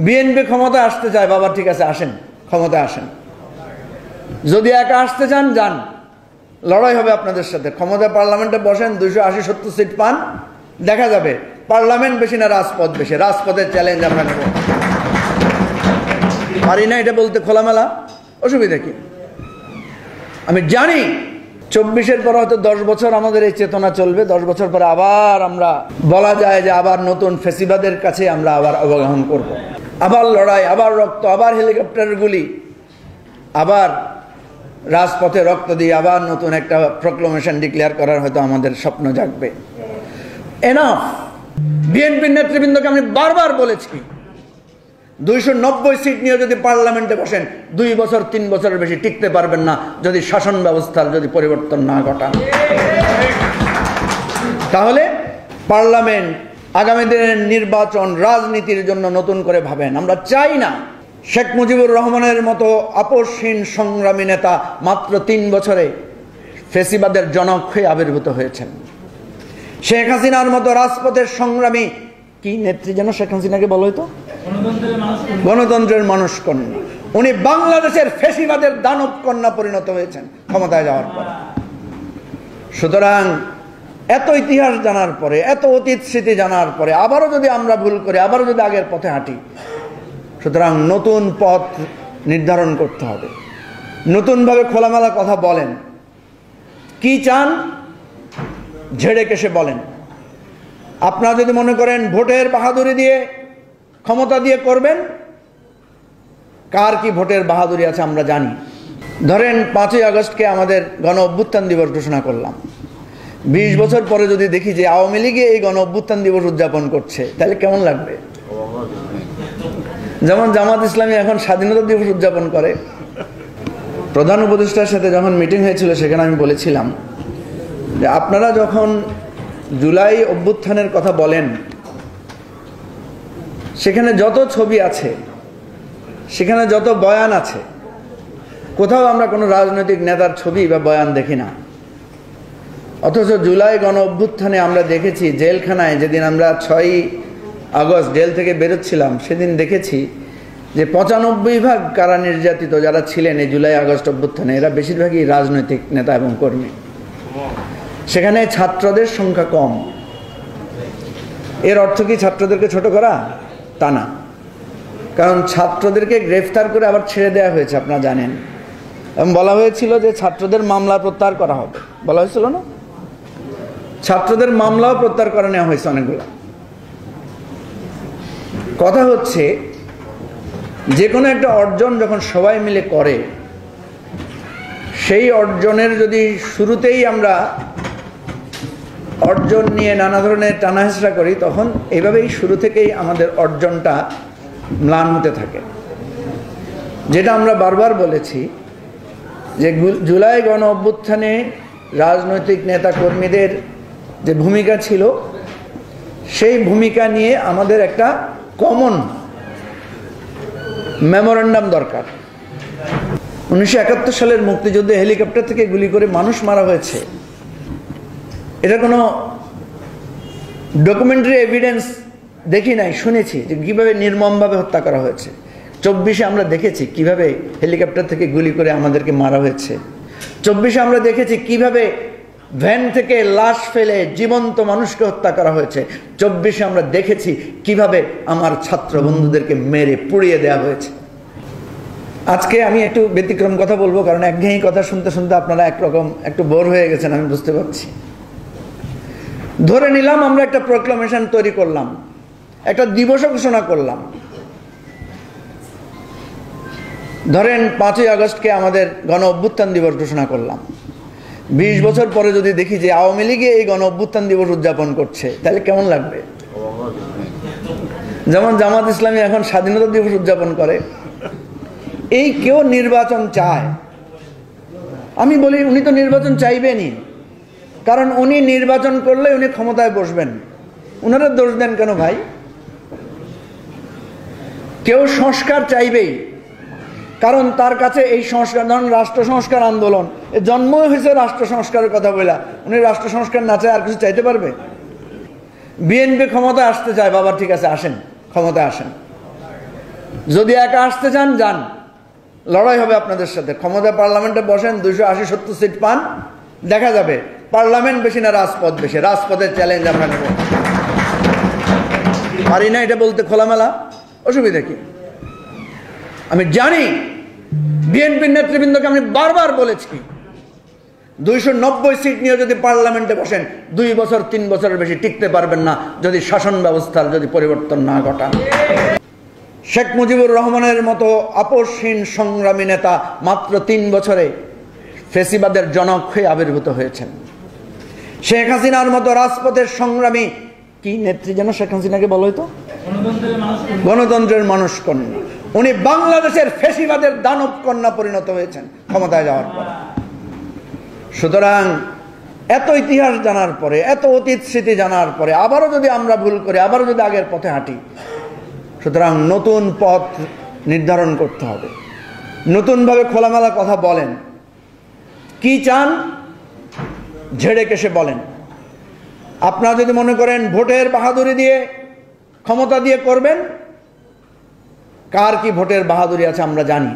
BNP ক্ষমতা আসতে চায়, বাবা ঠিক আছে আসেন, ক্ষমতায় আসেন। যদি একা আসতে চান যান, লড়াই হবে আপনাদের সাথে। ক্ষমতায় পার্লামেন্টে বসেন, 280-70 সিট পান, দেখা যাবে পার্লামেন্ট বেশি না রাজপথ বেশি। রাজপথের চ্যালেঞ্জ আমরা নেব। পারি না এটা বলতে খোলামেলা, অসুবিধা কি? আমি জানি 24-এর পর হয়তো 10 বছর আমাদের এই চেতনা চলবে। 10 বছর পরে আবার আমরা বলা যায় যে আবার নতুন ফেসিবাদের কাছে আমরা আবার অবগাহন করব। আবার লড়াই, আবার রক্ত, আবার হেলিকপ্টারের গুলি, আবার রাজপথে রক্ত দিয়ে আবার নতুন একটা প্রক্লেমেশন ডিক্লেয়ার করার হয়তো আমাদের স্বপ্ন জাগবে। এনাফ। বিএনপির নেতৃবৃন্দকে আমি বারবার বলেছি, 290 সিট নিয়ে যদি পার্লামেন্টে বসেন 2 বছর 3 বছরের বেশি টিকতে পারবেন না যদি শাসন ব্যবস্থার যদি পরিবর্তন না ঘটান। তাহলে পার্লামেন্ট, আগামী দিনের নির্বাচন, রাজনীতির জন্য নতুন করে ভাবেন। আমরা চাই না শেখ মুজিবুর রহমানের মতো আপোষহীন সংগ্রামী নেতা মাত্র 3 বছরে ফেসিবাদের জনক হয়ে আবির্ভূত হয়েছেন। শেখ হাসিনার মতো রাজপথের সংগ্রামী, কি নেত্রী যেন শেখ হাসিনাকে বলা হতো, গণতন্ত্রের মানুষ কন্যা। উনি বাংলাদেশের ফেসিবাদের দানব কন্যা পরিণত হয়েছেন ক্ষমতায় যাওয়ার পর। সুতরাং এত ইতিহাস জানার পরে, এত অতীত স্মৃতি জানার পরে আবারও যদি আমরা ভুল করি, আবারও যদি আগের পথে হাঁটি, সুতরাং নতুন পথ নির্ধারণ করতে হবে। নতুনভাবে খোলামেলা কথা বলেন, কি চান ঝেড়ে কেসে বলেন। আপনারা যদি মনে করেন ভোটের বাহাদুরি দিয়ে, ক্ষমতা দিয়ে করবেন, কার কি ভোটের বাহাদুরি আছে আমরা জানি। ধরেন 5ই আগস্টকে আমাদের গণ অভ্যুত্থান দিবস ঘোষণা করলাম। 20 বছর পরে যদি দেখি যে আওয়ামী লীগে এই গণ অভ্যুত্থান দিবস উদযাপন করছে, তাহলে কেমন লাগবে? যেমন জামাত ইসলামী এখন স্বাধীনতা দিবস উদযাপন করে। প্রধান উপদেষ্টার সাথে যখন মিটিং হয়েছিল সেখানে আমি বলেছিলাম যে আপনারা যখন জুলাই অভ্যুত্থানের কথা বলেন, সেখানে যত ছবি আছে, সেখানে যত বয়ান আছে, কোথাও আমরা কোনো রাজনৈতিক নেতার ছবি বা বয়ান দেখি না। অথচ জুলাই গণ অভ্যুত্থানে আমরা দেখেছি জেলখানায়, যেদিন আমরা 6ই আগস্ট জেল থেকে বেরোচ্ছিলাম, সেদিন দেখেছি যে 95% কারা নির্যাতিত যারা ছিলেন এই জুলাই আগস্ট অভ্যুত্থানে, এরা বেশিরভাগই রাজনৈতিক নেতা এবং কর্মী। সেখানে ছাত্রদের সংখ্যা কম। এর অর্থ কি ছাত্রদেরকে ছোট করা? তা না, কারণ ছাত্রদেরকে গ্রেফতার করে আবার ছেড়ে দেওয়া হয়েছে, আপনারা জানেন। এবং বলা হয়েছিল যে ছাত্রদের মামলা প্রত্যাহার করা হবে, বলা হয়েছিল না? ছাত্রদের মামলাও প্রত্যাহার করে নেওয়া হয়েছে অনেকগুলো। কথা হচ্ছে যে কোনো একটা অর্জন যখন সবাই মিলে করে, সেই অর্জনের যদি শুরুতেই আমরা অর্জন নিয়ে নানা ধরনের টানাহেঁচড়া করি, তখন এইভাবেই শুরু থেকেই আমাদের অর্জনটা ম্লান হতে থাকে। যেটা আমরা বারবার বলেছি যে জুলাই গণ অভ্যুত্থানে রাজনৈতিক নেতা কর্মীদের যে ভূমিকা ছিল, সেই ভূমিকা নিয়ে আমাদের একটা কমন মেমোরেন্ডাম দরকার। 1971 সালের মুক্তিযুদ্ধে হেলিকপ্টার থেকে গুলি করে মানুষ মারা হয়েছে, এটা কোনো ডকুমেন্টারি এভিডেন্স দেখি নাই, শুনেছি যে কীভাবে নির্মমভাবে হত্যা করা হয়েছে। 24-এ আমরা দেখেছি কিভাবে হেলিকপ্টার থেকে গুলি করে আমাদেরকে মারা হয়েছে। 24-এ আমরা দেখেছি কিভাবে ভ্যান থেকে লাশ ফেলে জীবন্ত মানুষকে হত্যা করা হয়েছে। 24-এ আমরা দেখেছি কিভাবে আমার ছাত্র বন্ধুদেরকে মেরে পুড়িয়ে দেওয়া হয়েছে। আজকে আমি একটু ব্যতিক্রম কথা বলবো, কারণ একঘেয়েমি কথা শুনতে শুনতে আপনারা একরকম একটু বোর হয়ে গেছেন, আমি বুঝতে পারছি। ধরে নিলাম আমরা একটা প্রক্লামেশন তৈরি করলাম, একটা দিবস ঘোষণা করলাম। ধরেন 5ই আগস্টকে আমাদের গণ অভ্যুত্থান দিবস ঘোষণা করলাম। 20 বছর পরে যদি দেখি যে আওয়ামী লীগে এই গণ অভ্যুত্থান দিবস উদযাপন করছে, তাহলে কেমন লাগবে? যেমন জামাত ইসলামী এখন স্বাধীনতা দিবস উদযাপন করে। এই কেউ নির্বাচন চায়? আমি বলি উনি তো নির্বাচন চাইবেনই, কারণ উনি নির্বাচন করলে উনি ক্ষমতায় বসবেন। উনারা দোষ দেন কেন ভাই? কেউ সংস্কার চাইবেই, কারণ তার কাছে এই সংস্কার, ধরুন রাষ্ট্র সংস্কার আন্দোলন, এর জন্মই হয়েছে রাষ্ট্র সংস্কারের কথা বলে। উনি রাষ্ট্র সংস্কার না চায় আর কিছু চাইতে পারবে? বিএনপি ক্ষমতায় আসতে চায়, বাবা ঠিক আছে আসেন, ক্ষমতায় আসেন। যদি একা আসতে চান যান, লড়াই হবে আপনাদের সাথে। ক্ষমতা পার্লামেন্টে বসেন, 280-70 সিট পান, দেখা যাবে পার্লামেন্ট বেশি না রাজপথ বেশি। রাজপথের চ্যালেঞ্জ আমরা নেব। পারি না এটা বলতে খোলামেলা, অসুবিধা কি? আমি জানি বিএনপির নেতৃবৃন্দকে আমি বারবার বলেছি 290 সিট নিয়ে যদি পার্লামেন্টে বসেন 2 বছর 3 বছরের বেশি টিকতে পারবেন না যদি শাসন ব্যবস্থার যদি পরিবর্তন না ঘটান। শেখ মুজিবুর রহমানের মতো আপোষহীন সংগ্রামী নেতা মাত্র 3 বছরে ফেসিবাদের জনক হয়ে আবির্ভূত হয়েছেন। শেখ হাসিনার মতো রাজপথের সংগ্রামী, কি নেত্রী যেন শেখ হাসিনাকে বলা হতো, গণতন্ত্রের মানুষ কন্যা। উনি বাংলাদেশের ফেসিবাদের দানব কন্যা পরিণত হয়েছেন ক্ষমতায় যাওয়ার পর। সুতরাং এত ইতিহাস জানার পরে, এত অতীত স্মৃতি জানার পরে আবারও যদি আমরা ভুল করি, আবারও যদি আগের পথে হাঁটি, সুতরাং নতুন পথ নির্ধারণ করতে হবে। নতুনভাবে খোলামেলা কথা বলেন, কি চান ঝেড়ে কেসে বলেন। আপনারা যদি মনে করেন ভোটের বাহাদুরি দিয়ে ক্ষমতা দিয়ে করবেন, কার কি ভোটের বাহাদুরি আছে আমরা জানি।